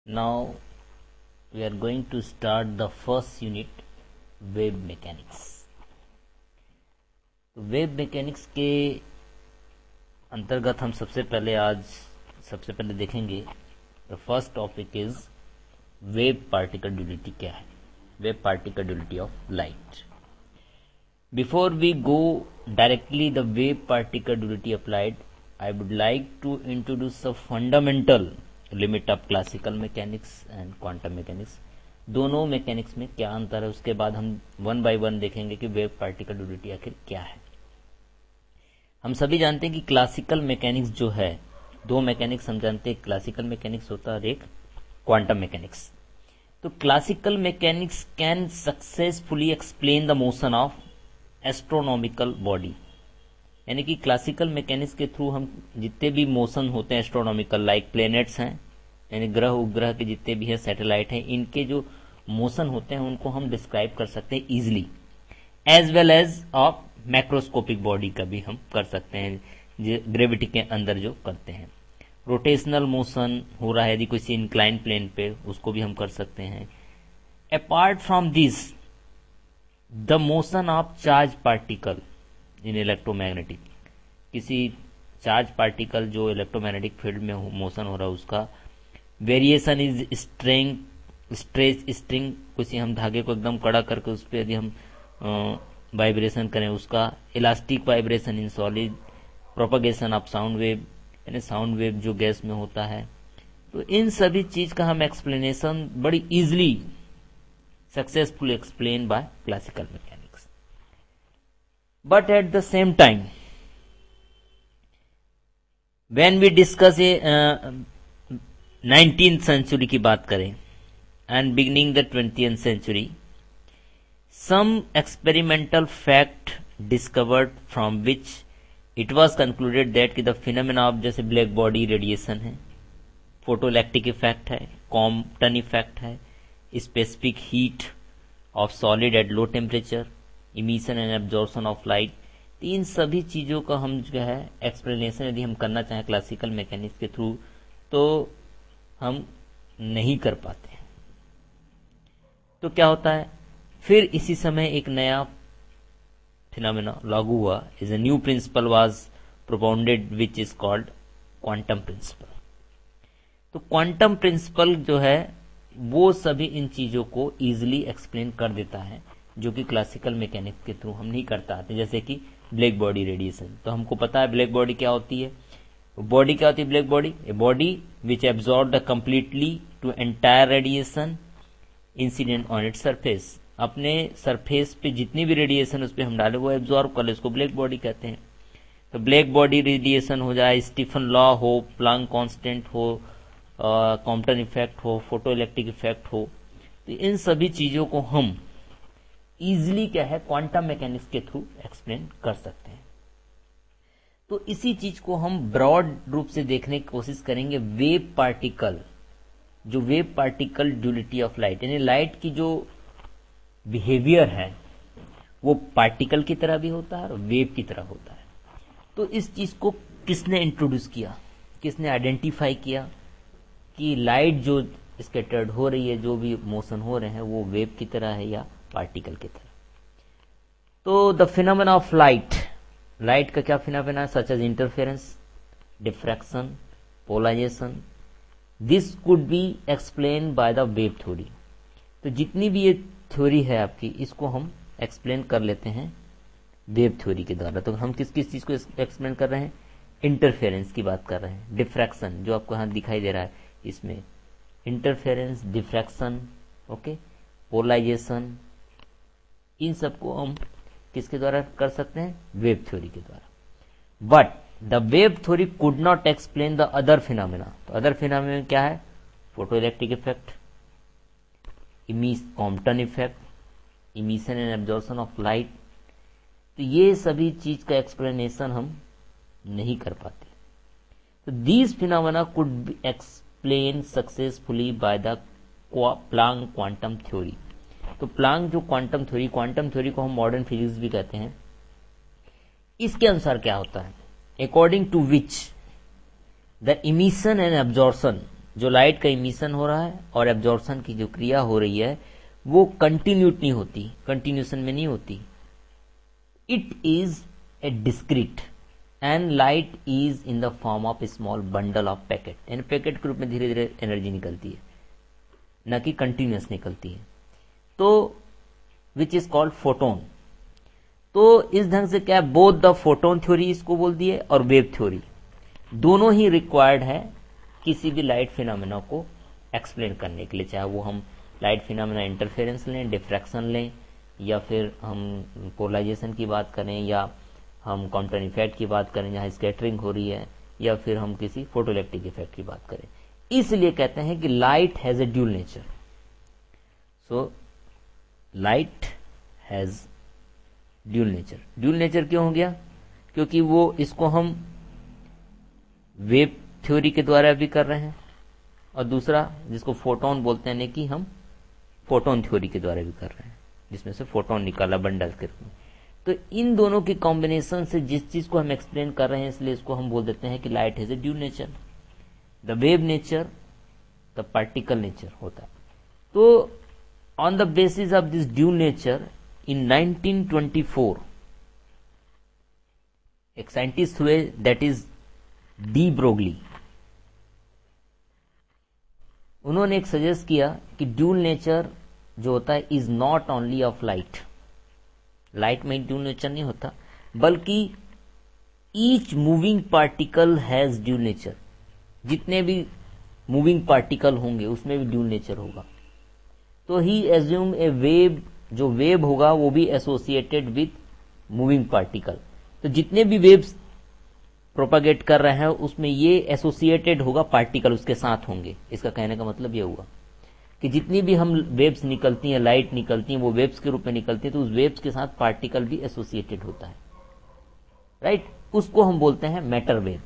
Now we are going to start the first unit, wave mechanics. तो wave mechanics के अंतर्गत हम सबसे पहले देखेंगे the first topic is wave particle duality. क्या है wave particle duality of light? Before we go directly the wave particle duality of light, I would like to introduce a fundamental limit of classical mechanics and quantum mechanics। दोनों mechanics में क्या अंतर है, उसके बाद हम वन बाय वन देखेंगे कि वेव पार्टिकल ड्यूलिटी आखिर क्या है। हम सभी जानते हैं कि क्लासिकल मैकेनिक्स जो है, दो मैकेनिक्स हम जानते हैं, क्लासिकल मैकेनिक्स होता है और एक क्वांटम मैकेनिक्स। तो classical mechanics can successfully explain the motion of astronomical body, यानी कि क्लासिकल मैकेनिक्स के थ्रू हम जितने भी मोशन होते हैं एस्ट्रोनॉमिकल, लाइक प्लेनेट्स हैं, यानी ग्रह उपग्रह के जितने भी हैं, सैटेलाइट हैं, इनके जो मोशन होते हैं उनको हम डिस्क्राइब कर सकते हैं easily, as well as of macroscopic body का भी हम कर सकते हैं, ग्रेविटी के अंदर जो करते हैं। रोटेशनल मोशन हो रहा है यदि किसी इंक्लाइन प्लेन पे, उसको भी हम कर सकते हैं। Apart from this the motion of charge particle in electromagnetic, किसी चार्ज पार्टिकल जो इलेक्ट्रोमैग्नेटिक फील्ड में मोशन हो रहा है उसका variation is strength, stretch string, किसी हम धागे को एकदम कड़ा करके उस पर यदि हम वाइब्रेशन करें उसका, elastic vibration in solid, propagation of sound wave, यानी साउंड वेव जो गैस में होता है। तो इन सभी चीज का हम एक्सप्लेनेशन बड़ी easily successful explain by classical mechanics. But at the same time when we discuss 19th century की बात करें and beginning the 20th century, some experimental fact discovered from which it was concluded that कि the phenomena of जैसे black body radiation है, photoelectric effect है, Compton effect है, specific heat of solid at low temperature, emission and absorption of light, इन सभी चीजों का हम जो है एक्सप्लेनेशन यदि हम करना चाहें क्लासिकल मैकेनिक्स के थ्रू तो हम नहीं कर पाते। तो क्या होता है, फिर इसी समय एक नया फिनोमेना लागू हुआ, is a new principle was propounded which is called quantum principle. तो क्वांटम प्रिंसिपल जो है वो सभी इन चीजों को इजिली एक्सप्लेन कर देता है, जो कि क्लासिकल मैकेनिक्स के थ्रू हम नहीं करता आते। जैसे कि ब्लैक बॉडी रेडिएशन, तो हमको पता है ब्लैक बॉडी क्या होती है। बॉडी क्या होती है black body? A body which absorb the completely to entire radiation incident on its surface, अपने सरफेस पे जितनी भी रेडिएशन उस पर हम डाले वो एब्जॉर्ब कर ले, उसको ब्लैक बॉडी कहते हैं। तो ब्लैक बॉडी रेडिएशन हो जाए, स्टीफन लॉ हो, प्लांक कांस्टेंट हो, कॉम्पटन इफेक्ट हो, फोटो इलेक्ट्रिक इफेक्ट हो, तो इन सभी चीजों को हम इजिली क्या है क्वांटम मैकेनिक्स के थ्रू एक्सप्लेन कर सकते हैं। तो इसी चीज को हम ब्रॉड रूप से देखने की कोशिश करेंगे। वेव पार्टिकल, जो wave particle duality of light, यानी लाइट की जो बिहेवियर है वो पार्टिकल की तरह भी होता है और वेव की तरह होता है। तो इस चीज को किसने इंट्रोड्यूस किया, किसने आइडेंटिफाई किया कि लाइट जो स्कैटर्ड हो रही है, जो भी मोशन हो रहे हैं वो वेव की तरह है या पार्टिकल की तरह। तो the phenomena of light, light का क्या फिनोमेना है, such as interference, diffraction, polarisation, this could be explain by the wave theory. तो जितनी भी ये थ्योरी है आपकी, इसको हम एक्सप्लेन कर लेते हैं वेव थ्योरी के द्वारा। तो हम किस किस चीज को एक्सप्लेन कर रहे हैं? इंटरफेरेंस की बात कर रहे हैं, डिफ्रैक्शन जो आपको यहां दिखाई दे रहा है, इसमें इंटरफेरेंस, डिफ्रैक्शन, ओके, पोलराइजेशन, इन सबको हम किसके द्वारा कर सकते हैं? वेव थ्योरी के द्वारा। But the wave theory could not explain the other phenomena. तो अदर फिनोमेना क्या है? Photo electric effect, Compton effect, emission and absorption of light. तो ये सभी चीज का एक्सप्लेनेशन हम नहीं कर पाते। तो these phenomena could be explain successfully by the Planck quantum theory. तो प्लांक जो क्वांटम थ्योरी को हम मॉडर्न फिजिक्स भी कहते हैं, इसके अनुसार क्या होता है? According to which the emission and absorption जो लाइट का इमिशन हो रहा है और एब्जॉर्प्शन की जो क्रिया हो रही है वो कंटिन्यूट नहीं होती, कंटिन्यूशन में नहीं होती. It is a discrete and light is in the form of A small bundle of packet. यानी पैकेट के रूप में धीरे धीरे एनर्जी निकलती है, न कि कंटिन्यूस निकलती है. तो विच इज कॉल्ड फोटोन. तो इस ढंग से क्या, बोथ द फोटोन थ्योरी इसको बोल दिए और वेव थ्योरी दोनों ही रिक्वायर्ड है किसी भी लाइट फिनोमेना को एक्सप्लेन करने के लिए. चाहे वो हम लाइट फिनोमेना इंटरफेरेंस लें, डिफ्रैक्शन लें, या फिर हम पोलराइजेशन की बात करें, या हम काउंटर इफेक्ट की बात करें जहां स्कैटरिंग हो रही है, या फिर हम किसी फोटोइलेक्ट्रिक इफेक्ट की बात करें. इसलिए कहते हैं कि light has a dual nature. So light has dual nature. Dual nature क्यों हो गया? क्योंकि वो इसको हम वेव थ्योरी के द्वारा भी कर रहे हैं, और दूसरा जिसको फोटोन बोलते हैं कि हम फोटोन थ्योरी के द्वारा भी कर रहे हैं, जिसमें से फोटोन निकाला बंडल के रूप में. तो इन दोनों की कॉम्बिनेशन से जिस चीज को हम एक्सप्लेन कर रहे हैं, इसलिए इसको हम बोल देते हैं कि light has a dual nature. The wave nature, the particle nature होता है. तो on the basis of this dual nature in 1924 एक साइंटिस्ट हुए, दैट इज डी ब्रोगली. उन्होंने एक सजेस्ट किया कि ड्यूल नेचर जो होता है is not only of light. Light में ड्यूल नेचर नहीं होता, बल्कि each moving particle has dual nature. जितने भी मूविंग पार्टिकल होंगे उसमें भी ड्यूल नेचर होगा. तो ही एज्यूम ए वेव, जो वेव होगा वो भी एसोसिएटेड विथ मूविंग पार्टिकल. तो जितने भी वेव्स प्रोपागेट कर रहे हैं उसमें ये एसोसिएटेड होगा, पार्टिकल उसके साथ होंगे. इसका कहने का मतलब ये हुआ कि जितनी भी हम वेव्स निकलती हैं, लाइट निकलती हैं, वो वेव्स के रूप में निकलती है, तो उस वेव्स के साथ पार्टिकल भी एसोसिएटेड होता है, राइट. उसको हम बोलते हैं मैटर वेव.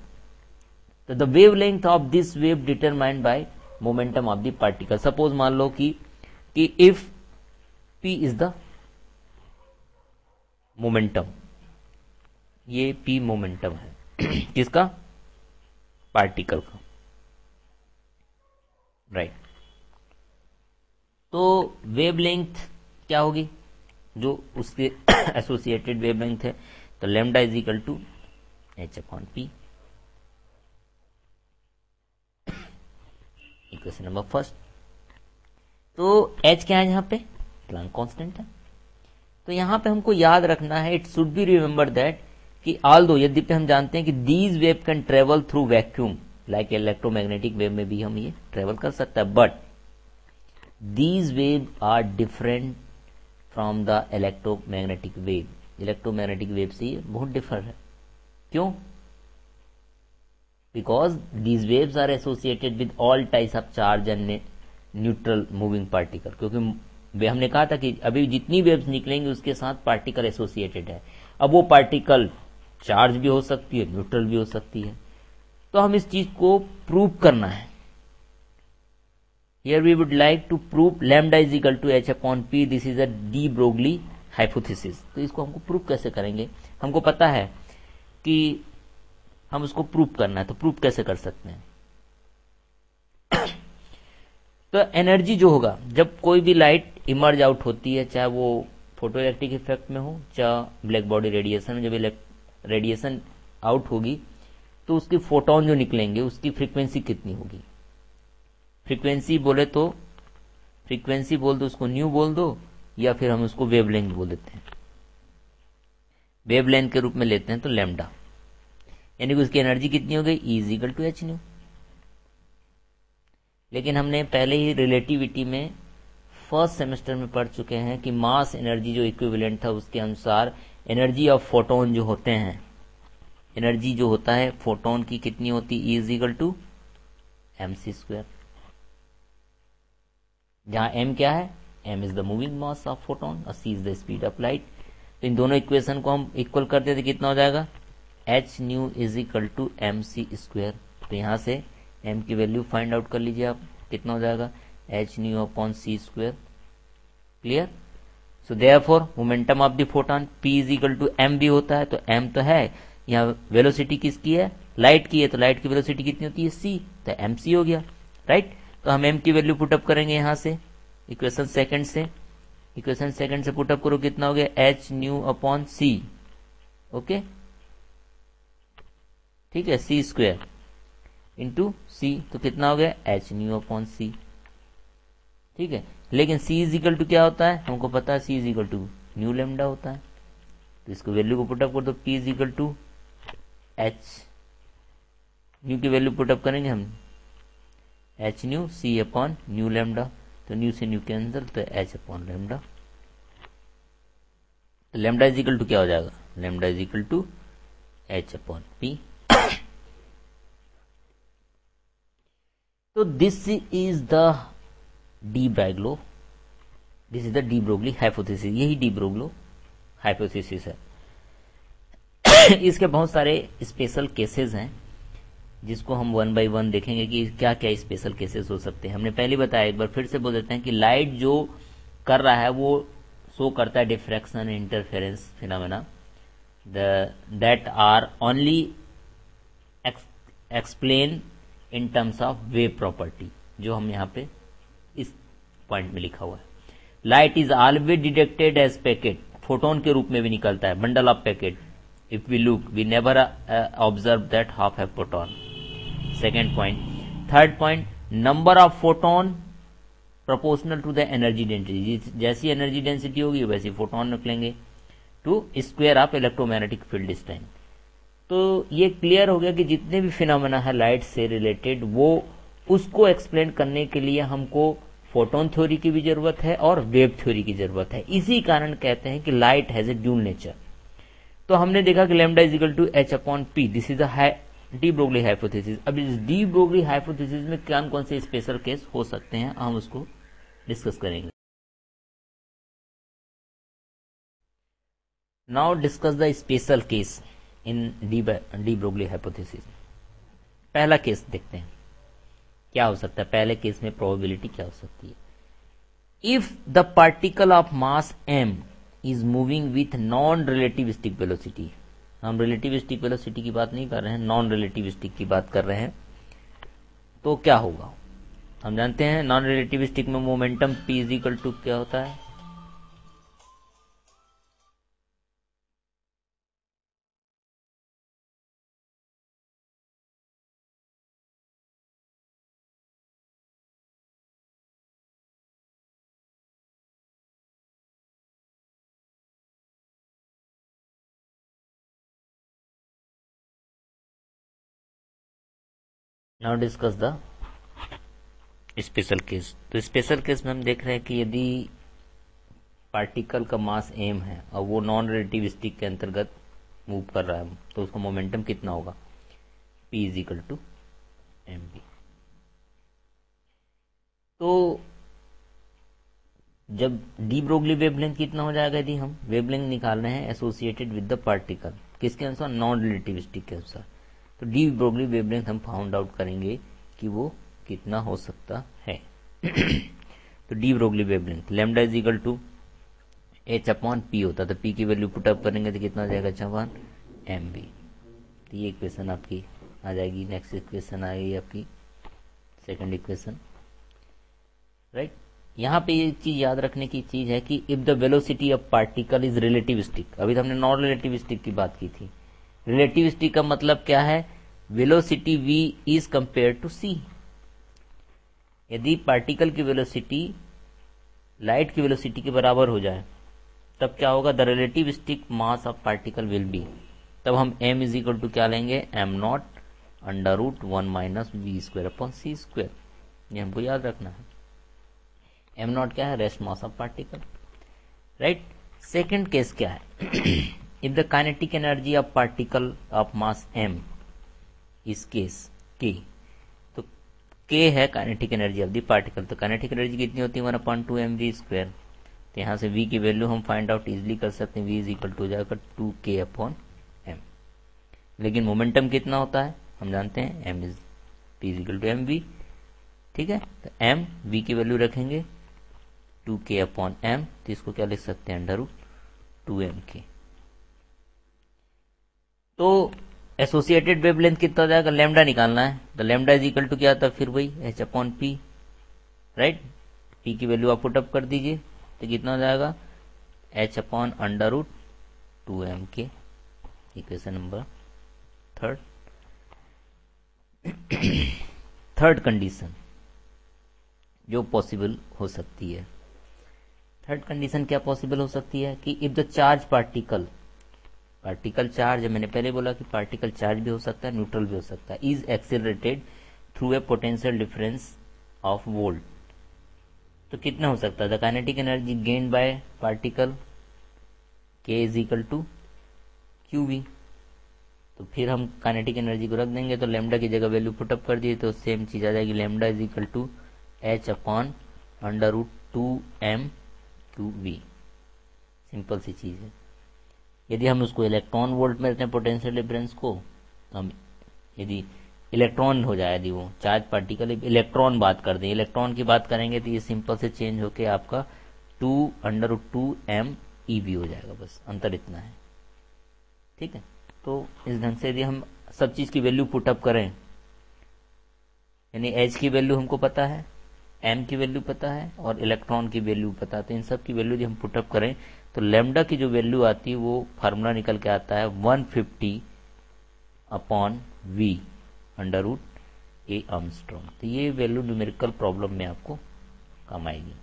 तो the wave length of this wave determined by momentum of the particle. Suppose मान लो कि if P is the momentum, ये P मोमेंटम है किसका? पार्टिकल का, राइट. तो वेवलेंथ क्या होगी जो उसके एसोसिएटेड वेवलेंथ है? तो lambda is equal to h/p. Equation number first. तो h क्या है यहाँ पे? प्लैंक कांस्टेंट है. तो यहां पे हमको याद रखना है, it should be remember that कि ऑल्दो यद्यपि हम जानते हैं कि these wave can travel through vacuum, like electromagnetic wave में भी हम ये ट्रेवल कर सकता है, but these wave are different from the electromagnetic wave. Electromagnetic wave से ये बहुत डिफर है. क्यों? Because these waves are associated with all types of charge and neutral moving particle. क्योंकि हमने कहा था कि अभी जितनी वेव्स निकलेंगी उसके साथ पार्टिकल एसोसिएटेड है. अब वो पार्टिकल चार्ज भी हो सकती है, न्यूट्रल भी हो सकती है. तो हम इस चीज को प्रूव करना है. Here we would like to prove lambda is equal to h/p. This is a de Broglie hypothesis. तो इसको हमको प्रूव कैसे करेंगे? हमको पता है कि हम उसको प्रूव करना है, तो प्रूव कैसे कर सकते हैं? तो एनर्जी जो होगा जब कोई भी लाइट इमर्ज आउट होती है, चाहे वो फोटोइलेक्ट्रिक इफेक्ट में हो, चाहे ब्लैक बॉडी रेडिएशन में, जब रेडिएशन आउट होगी तो उसके फोटोन जो निकलेंगे उसकी फ्रीक्वेंसी कितनी होगी? फ्रीक्वेंसी बोले तो फ्रीक्वेंसी बोल दो, उसको न्यू बोल दो, या फिर हम उसको वेवलेंथ बोल देते हैं. वेवलेंथ के रूप में लेते हैं तो लैम्डा, यानी कि उसकी एनर्जी कितनी हो गई? E is equal to h nu. लेकिन हमने पहले ही रिलेटिविटी में फर्स्ट सेमेस्टर में पढ़ चुके हैं कि मास एनर्जी जो इक्विवेलेंट था उसके अनुसार एनर्जी ऑफ फोटोन जो होते हैं, एनर्जी जो होता है फोटोन की कितनी होती? E is equal to mc², जहां m क्या है? m is the moving mass of photon और c is the speed of light. तो इन दोनों इक्वेशन को हम इक्वल कर देते, कितना हो जाएगा? h nu is equal to mc². तो यहां से m की वैल्यू फाइंड आउट कर लीजिए आप, कितना हो जाएगा? h nu upon c². Clear? So therefore momentum of the photon p is equal to m भी होता है, तो m तो है. यहाँ वेलोसिटी किसकी है? लाइट की है, तो लाइट की वेलोसिटी कितनी होती है? c, तो mc हो गया. राइट। तो हम m की वैल्यू पुटअप करेंगे यहां से इक्वेशन सेकंड से, इक्वेशन सेकंड से पुटअप करो, कितना हो गया h nu upon c, okay ठीक है, c स्क्वायर इंटू c, तो कितना हो गया h न्यू अपॉन c, ठीक है। लेकिन c इज इक्वल टू क्या होता है, हमको पता है c is equal to nu lambda होता है, तो इसको वैल्यू को पुटअप कर दो, p is equal to h nu की वैल्यू पुटअप करेंगे हम h nu c upon nu lambda, तो न्यू से न्यू कैंसिल, तो h अपॉन लेमडा, तो लेमडा इज इक्वल टू क्या हो जाएगा, lambda is equal to h upon p। तो this is the de Broglie, this is the de Broglie hypothesis, यही de Broglie hypothesis है। इसके बहुत सारे स्पेशल केसेस हैं जिसको हम वन बाय वन देखेंगे कि क्या क्या स्पेशल केसेस हो सकते हैं। हमने पहले बताया, एक बार फिर से बोल देते हैं कि लाइट जो कर रहा है वो शो करता है diffraction interference phenomena that are only explain in terms of wave property, जो हम यहाँ पे इस पॉइंट में लिखा हुआ है। Light is always detected as packet, photon के रूप में भी निकलता है, bundle of packet. If we look we never observe that half है photon. Second point. Third point, number of photon proportional to the energy density, जैसी energy density होगी वैसी फोटोन निकलेंगे, to square of electromagnetic field distance. तो ये clear हो गया कि जितने भी फिनोमेना है लाइट से रिलेटेड, वो उसको एक्सप्लेन करने के लिए हमको फोटोन थ्योरी की भी जरूरत है और वेव थ्योरी की जरूरत है। इसी कारण कहते हैं कि light has a dual nature. तो हमने देखा कि lambda is equal to h upon p, this is de Broglie hypothesis. अब इस डी ब्रोगली हाइपोथेसिस में कौन से स्पेशल केस हो सकते हैं, हम उसको डिस्कस करेंगे। Now discuss the special case in D Broglie hypothesis. पहला केस देखते हैं क्या हो सकता है, पहले केस में प्रोबेबिलिटी क्या हो सकती है। If the particle of mass m is moving with non relativistic velocity, हम रिलेटिविस्टिक वेलोसिटी की बात नहीं कर रहे हैं, नॉन रिलेटिविस्टिक की बात कर रहे हैं, तो क्या होगा। हम जानते हैं नॉन रिलेटिविस्टिक में momentum p is equal to क्या होता है, now discuss the special case. तो स्पेशल केस में हम देख रहे हैं कि यदि पार्टिकल का मास m है और वो नॉन रिलेटिविस्टिक के अंतर्गत मूव कर रहा है, तो उसका मोमेंटम कितना होगा, p is equal to mv। तो जब डी ब्रोगली वेवलेंथ कितना हो जाएगा, यदि हम वेवलेंथ निकाल रहे हैं एसोसिएटेड विद द पार्टिकल, किसके अनुसार, नॉन रिलेटिविस्टिक के अनुसार, तो डी ब्रोगली वेवलेंथ हम फाउंड आउट करेंगे कि वो कितना हो सकता है। तो de Broglie wavelength lambda is equal to h upon p होता, तो p की वैल्यू पुटअप करेंगे तो कितना हो जाएगा, h mv। तो ये इक्वेशन आपकी आ जाएगी। नेक्स्ट इक्वेशन आएगी आपकी सेकंड इक्वेशन, राइट। यहाँ पे ये चीज याद रखने की चीज है कि if the velocity of particle is relativistic, अभी तो हमने नॉन रिलेटिविस्टिक की बात की थी, रिलेटिविस्टिक का मतलब क्या है, velocity v is compare to c। यदि पार्टिकल की वेलोसिटी लाइट की वेलोसिटी के बराबर हो जाए तब क्या होगा, the relativistic mass of particle will be, तब हम m इज इक्वल टू क्या लेंगे, m not under root 1 minus V square upon C square. ये हमको याद रखना है। m नॉट क्या है, rest mass of particle, right. Second case क्या है, if the kinetic energy of particle of mass m इस केस k, तो k है kinetic energy of the particle, तो काइनेटिक एनर्जी कितनी होती है, 1/2 mv स्क्वायर। तो यहाँ से v की वैल्यू हम फाइंड आउट इजिली कर सकते हैं, v इज इक्वल टू हो जाएगा 2k अपॉन m। लेकिन मोमेंटम कितना होता है हम जानते हैं, m is p is equal to mv, ठीक है। तो m v की वैल्यू रखेंगे 2k अपॉन m, तो इसको क्या लिख सकते हैं, अंडर रूट 2mk। तो एसोसिएटेड वेवलेंथ कितना हो जाएगा, लैम्डा निकालना है, तो लैम्डा इज इक्वल टू क्या आता है फिर वही H upon P, right. P की वैल्यू आप पुट अप कर दीजिए तो कितना हो जाएगा H upon under root 2m के, इक्वेशन नंबर थर्ड कंडीशन जो पॉसिबल हो सकती है। थर्ड कंडीशन क्या पॉसिबल हो सकती है कि if the charge particle charge, मैंने पहले बोला कि पार्टिकल चार्ज भी हो सकता है, न्यूट्रल भी हो सकता है, is accelerated through a potential difference of volt, तो कितना हो सकता है the kinetic energy gained by particle के is equal to Q V. तो फिर हम काइनेटिक एनर्जी को रख देंगे, तो लैम्डा की जगह वैल्यू पुटअप कर दिए तो सेम चीज आ जाएगी, lambda is equal to H upon under root 2m Q V. Simple सी चीज है। यदि हम उसको इलेक्ट्रॉन वोल्ट में रखते हैं पोटेंशियल डिफरेंस को, तो हम यदि इलेक्ट्रॉन हो जाए, यदि वो चार्ज पार्टिकल इलेक्ट्रॉन बात कर दें, इलेक्ट्रॉन की बात करेंगे तो ये सिंपल से चेंज होके आपका 2 अंडर रूट 2m EV हो जाएगा, बस अंतर इतना है, ठीक है। तो इस ढंग से यदि हम सब चीज की वैल्यू पुटअप करें, यानी एच की वैल्यू हमको पता है, एम की वैल्यू पता है और इलेक्ट्रॉन की वैल्यू पता है, तो इन सब की वैल्यू यदि हम पुटअप करें तो लैम्डा की जो वैल्यू आती है वो फार्मूला निकल के आता है 150 upon V under root A angstrom. तो ये वैल्यू न्यूमेरिकल प्रॉब्लम में आपको काम आएगी।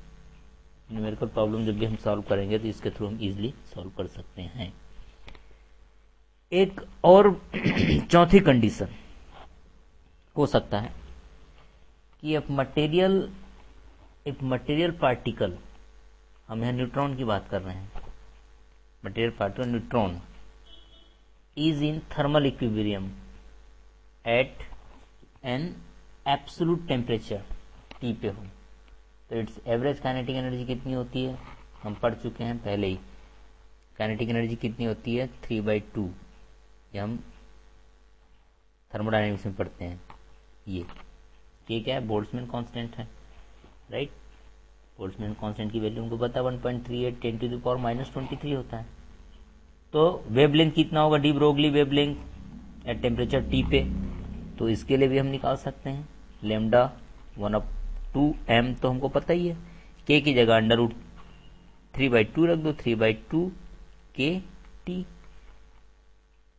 न्यूमेरिकल प्रॉब्लम जब भी हम सॉल्व करेंगे तो इसके थ्रू हम इजिली सॉल्व कर सकते हैं। एक और चौथी कंडीशन हो सकता है कि if मटेरियल पार्टिकल, हम यहाँ न्यूट्रॉन की बात कर रहे हैं, material particle neutron is in thermal equilibrium at an absolute temperature T पे हो, तो इट्स एवरेज काइनेटिक एनर्जी कितनी होती है, हम पढ़ चुके हैं पहले ही। काइनेटिक एनर्जी कितनी होती है 3/2, ये हम थर्मोडायनेमिक्स में पढ़ते हैं। ये क्या है, बोल्ट्जमैन कांस्टेंट है, राइट। बोल्ट्जमैन कांस्टेंट की वैल्यू हमको पता है 1.38 10⁻⁻23 होता है। तो वेवलेंथ कितना होगा, D Broglie wavelength at temperature T पे, तो इसके लिए भी हम निकाल सकते हैं लैम्डा 1/2m, तो हमको पता ही है। k की जगह अंडर रूट 3/2 रख दो, 3/2 KT,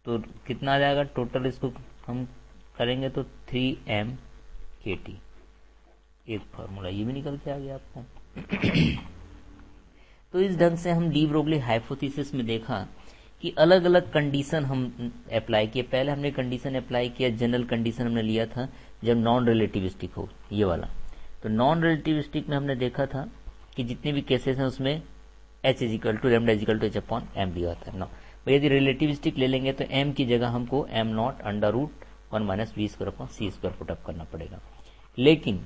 तो कितना आ जाएगा टोटल, इसको हम करेंगे तो 3m KT। एक फार्मूला ये भी निकल के आ गया आपको। तो इस ढंग से हम डी ब्रोगली हाइपोथेसिस में देखा कि अलग अलग कंडीशन हम अप्लाई किए। पहले हमने कंडीशन अप्लाई किया, जनरल कंडीशन हमने लिया था जब नॉन रिलेटिविस्टिक हो, ये वाला। तो नॉन रिलेटिविस्टिक में हमने देखा था कि जितने भी केसेस हैं उसमें h is equal to lambda is equal to h upon m दिया होता है ना। यदि रिलेटिविस्टिक ले लेंगे तो m की जगह हमको m not under root 1 - v² put up करना पड़ेगा। लेकिन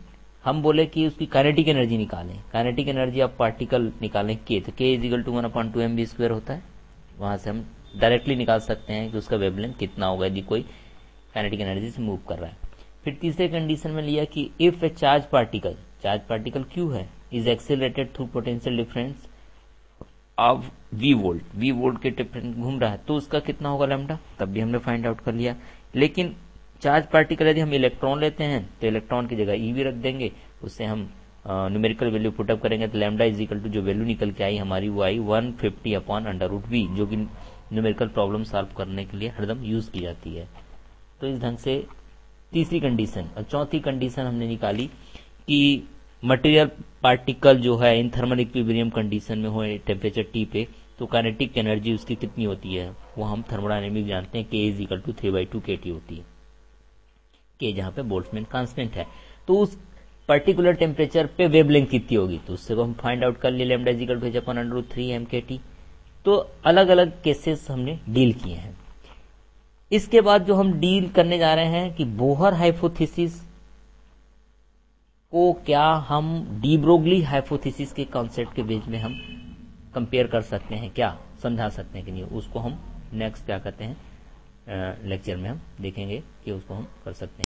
हम बोले कि उसकी काइनेटिक एनर्जी निकालें, काइनेटिक एनर्जी आप पार्टिकल निकालें k, तो k is equal to 1/2mv² होता है। वहां से हम डायरेक्टली निकाल सकते हैं कि उसका वेवलेंथ कितना होगा यदि कोई काइनेटिक एनर्जी से मूव कर रहा है। फिर तीसरे कंडीशन में लिया कि if A charge particle q है, is accelerated through potential difference of v volt के डिफरेंस घूम रहा है, तो उसका कितना होगा लैम्डा, तब भी हमने फाइंड आउट कर लिया। लेकिन चार्ज पार्टिकल यदि हम इलेक्ट्रॉन लेते हैं तो इलेक्ट्रॉन की जगह EV रख देंगे, उससे हम न्यूमेरिकल वैल्यू पुटअप करेंगे तो लैम्डा इज इक्वल टू जो वैल्यू निकल के आई हमारी वो आई 150 अपॉन अंडर रूट वी, जो कि न्यूमेरिकल प्रॉब्लम सॉल्व करने के लिए हरदम यूज की जाती है। तो इस ढंग से तीसरी कंडीशन और चौथी कंडीशन हमने निकाली कि मटेरियल पार्टिकल जो है इन थर्मल इक्विलिब्रियम कंडीशन में हो टेम्परेचर T पे, तो काइनेटिक एनर्जी उसकी कितनी होती है वो हम थर्मोडायनेमिक्स जानते हैं, k is equal to 3/2 KT होती है, k जहां पे बोल्ट्जमैन कांस्टेंट है। तो उस पर्टिकुलर टेम्परेचर पे वेवलेंथ कितनी होगी, तो उससे हम फाइंड आउट कर लिए lambda is equal to h upon under root 3m KT। तो अलग अलग केसेस हमने डील किए हैं। इसके बाद जो हम डील करने जा रहे हैं कि बोहर हाइपोथेसिस को क्या हम डी ब्रोगली हाइपोथेसिस के कॉन्सेप्ट के बेस में हम कंपेयर कर सकते हैं, क्या समझा सकते हैं कि नहीं, उसको हम नेक्स्ट क्या कहते हैं लेक्चर में हम देखेंगे कि उसको हम कर सकते हैं।